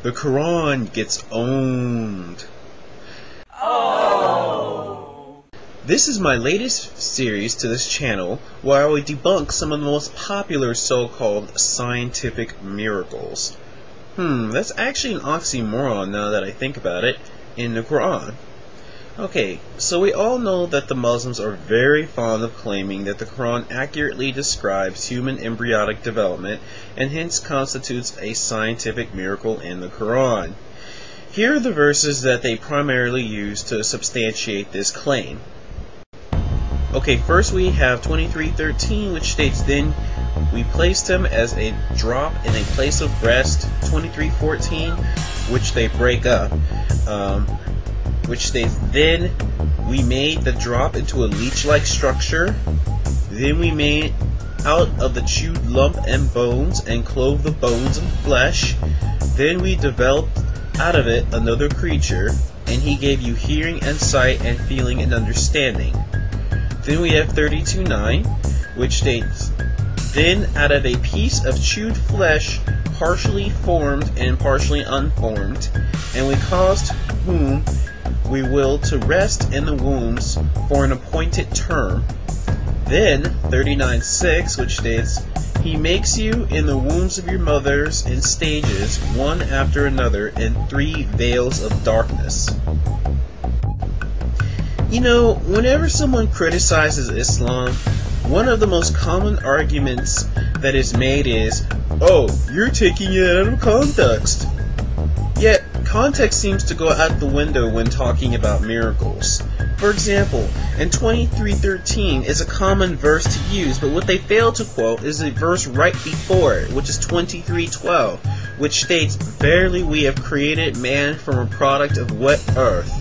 the Qur'an gets owned. Oh! This is my latest series to this channel where I will debunk some of the most popular so-called scientific miracles. That's actually an oxymoron now that I think about it, in the Qur'an. Okay, so we all know that the Muslims are very fond of claiming that the Qur'an accurately describes human embryonic development and hence constitutes a scientific miracle in the Qur'an. Here are the verses that they primarily use to substantiate this claim. Okay, first we have 23:13, which states, "Then we placed him as a drop in a place of rest." 23:14, which they break up, which states, "Then we made the drop into a leech-like structure. Then we made out of the chewed lump and bones, and clove the bones and flesh. Then we developed out of it another creature, and he gave you hearing and sight and feeling and understanding." Then we have 32:9, which states, "Then out of a piece of chewed flesh, partially formed and partially unformed, and we caused whom we will to rest in the wombs for an appointed term." Then 39:6, which states, "He makes you in the wombs of your mothers in stages, one after another, in 3 veils of darkness." You know, whenever someone criticizes Islam, one of the most common arguments that is made is, "Oh, you're taking it out of context." Yet, context seems to go out the window when talking about miracles. For example, in 23:13 is a common verse to use, but what they fail to quote is a verse right before it, which is 23:12, which states, "Verily we have created man from a product of wet earth."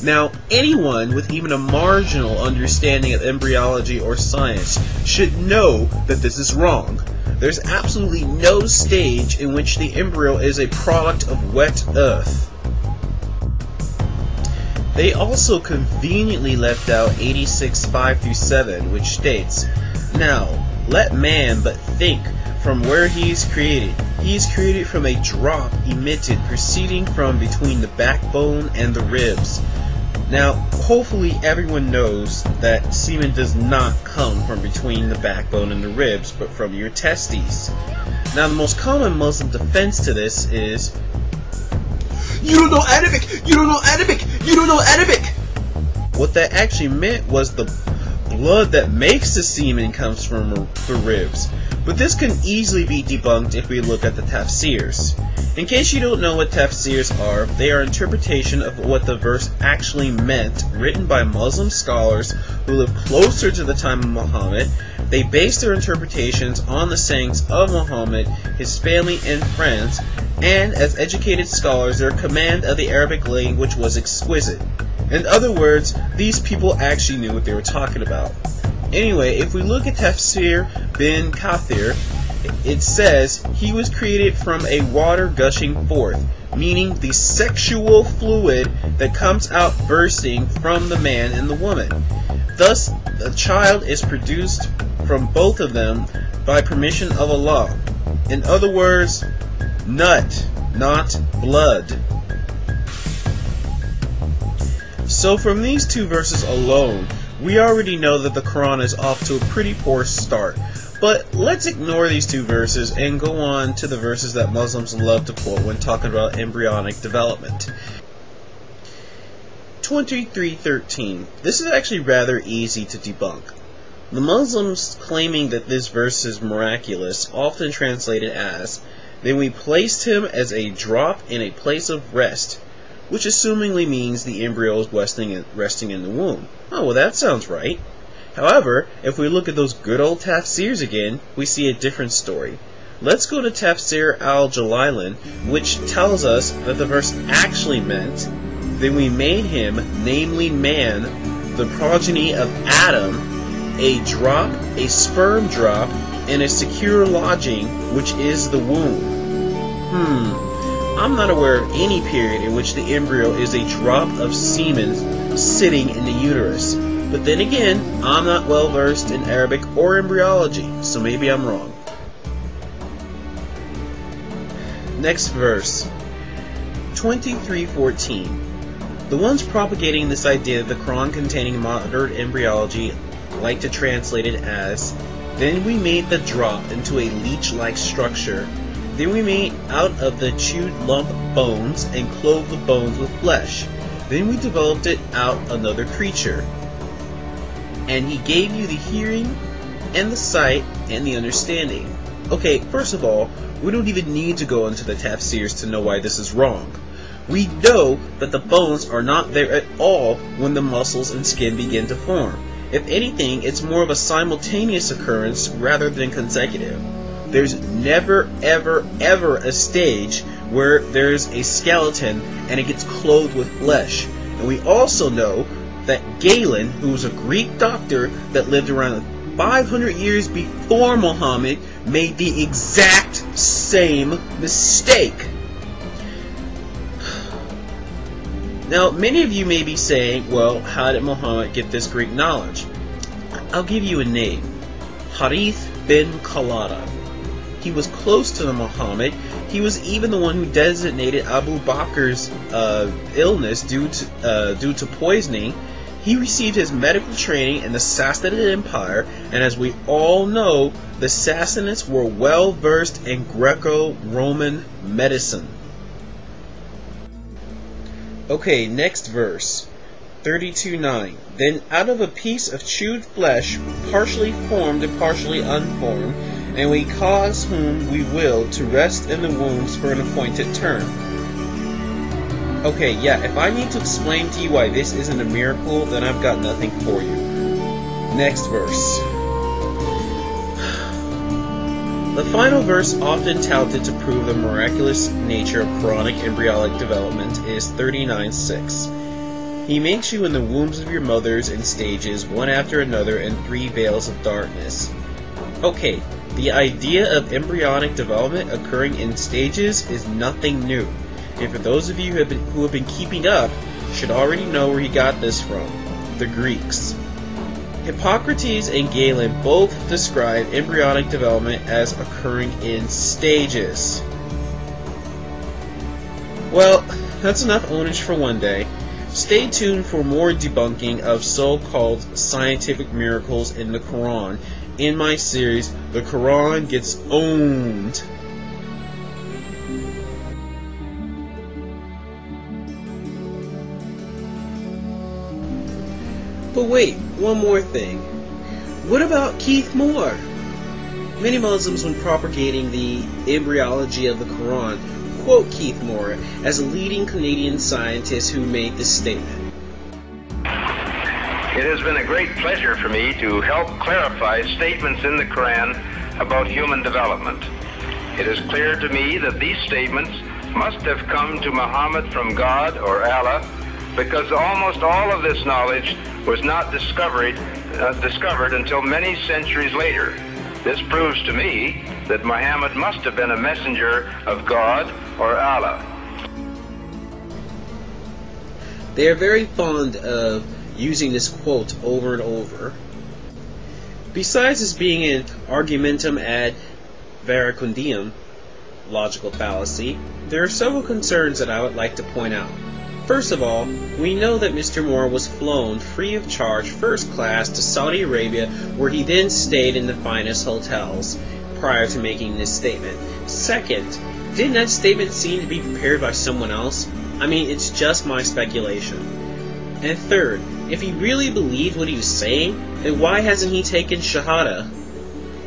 Now, anyone with even a marginal understanding of embryology or science should know that this is wrong. There's absolutely no stage in which the embryo is a product of wet earth. They also conveniently left out 86:5-7, which states, "Now, let man but think from where he is created. He is created from a drop emitted proceeding from between the backbone and the ribs." Now, hopefully everyone knows that semen does not come from between the backbone and the ribs, but from your testes. Now, the most common Muslim defense to this is, "You don't know Arabic! You don't know Arabic! You don't know Arabic!" What that actually meant was the blood that makes the semen comes from the ribs. But this can easily be debunked if we look at the tafsirs. In case you don't know what tafsirs are, they are interpretation of what the verse actually meant, written by Muslim scholars who live closer to the time of Muhammad. They base their interpretations on the sayings of Muhammad, his family and friends, and as educated scholars, their command of the Arabic language was exquisite. In other words, these people actually knew what they were talking about. Anyway, if we look at Tafsir bin Kathir, it says, "He was created from a water gushing forth," meaning the sexual fluid that comes out bursting from the man and the woman. Thus, the child is produced from both of them by permission of Allah. In other words, nut, not blood. So from these 2 verses alone, we already know that the Quran is off to a pretty poor start. But let's ignore these 2 verses and go on to the verses that Muslims love to quote when talking about embryonic development. 23:13. This is actually rather easy to debunk. The Muslims claiming that this verse is miraculous often translate it as, "Then we placed him as a drop in a place of rest," which assumingly means the embryo is resting in the womb. Oh, well, that sounds right. However, if we look at those good old tafsirs again, we see a different story. Let's go to Tafsir al-Jalalan, which tells us that the verse actually meant, "Then we made him, namely man, the progeny of Adam, a drop, a sperm drop, in a secure lodging, which is the womb." I'm not aware of any period in which the embryo is a drop of semen sitting in the uterus. But then again, I'm not well versed in Arabic or embryology, so maybe I'm wrong. Next verse. 23:14. The ones propagating this idea of the Quran containing modern embryology like to translate it as, "Then we made the drop into a leech-like structure. Then we made out of the chewed lump bones and clothed the bones with flesh. Then we developed it out another creature. And he gave you the hearing and the sight and the understanding." Okay, first of all, we don't even need to go into the tafsirs to know why this is wrong. We know that the bones are not there at all when the muscles and skin begin to form. If anything, it's more of a simultaneous occurrence rather than consecutive. There's never, ever, ever a stage where there's a skeleton and it gets clothed with flesh. And we also know that Galen, who was a Greek doctor that lived around 500 years before Muhammad, made the exact same mistake. Now, many of you may be saying, well, how did Muhammad get this Greek knowledge? I'll give you a name. Harith bin Qalada. He was close to Muhammad. He was even the one who designated Abu Bakr's illness due to poisoning. He received his medical training in the Sassanid Empire, and as we all know, the Sassanids were well versed in Greco-Roman medicine. Okay, next verse. 32:9. Then out of a piece of chewed flesh, partially formed and partially unformed, and we cause whom we will to rest in the wombs for an appointed term. Okay, yeah, if I need to explain to you why this isn't a miracle, then I've got nothing for you. Next verse. The final verse, often touted to prove the miraculous nature of Quranic embryonic development, is 39:6. He makes you in the wombs of your mothers in stages, one after another, in 3 veils of darkness. Okay, the idea of embryonic development occurring in stages is nothing new. And for those of you who have been keeping up, should already know where he got this from: the Greeks. Hippocrates and Galen both describe embryonic development as occurring in stages. Well, that's enough ownage for one day. Stay tuned for more debunking of so-called scientific miracles in the Quran in my series, The Quran Gets Owned. But wait, one more thing. What about Keith Moore? Many Muslims, when propagating the embryology of the Quran, quote Keith Moore as a leading Canadian scientist who made this statement. It has been a great pleasure for me to help clarify statements in the Quran about human development. It is clear to me that these statements must have come to Muhammad from God or Allah, because almost all of this knowledge was not discovered until many centuries later. This proves to me that Muhammad must have been a messenger of God or Allah. They are very fond of using this quote over and over. Besides this being an argumentum ad verecundium, logical fallacy, there are several concerns that I would like to point out. First of all, we know that Mr. Moore was flown free of charge first class to Saudi Arabia, where he then stayed in the finest hotels prior to making this statement. Second, didn't that statement seem to be prepared by someone else? I mean, it's just my speculation. And third, if he really believed what he was saying, then why hasn't he taken Shahada?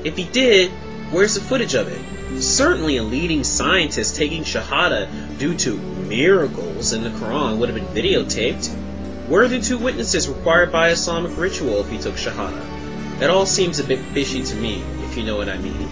If he did, where's the footage of it? Certainly a leading scientist taking Shahada due to miracles in the Quran would have been videotaped. Where are the 2 witnesses required by Islamic ritual if he took Shahada? That all seems a bit fishy to me, if you know what I mean.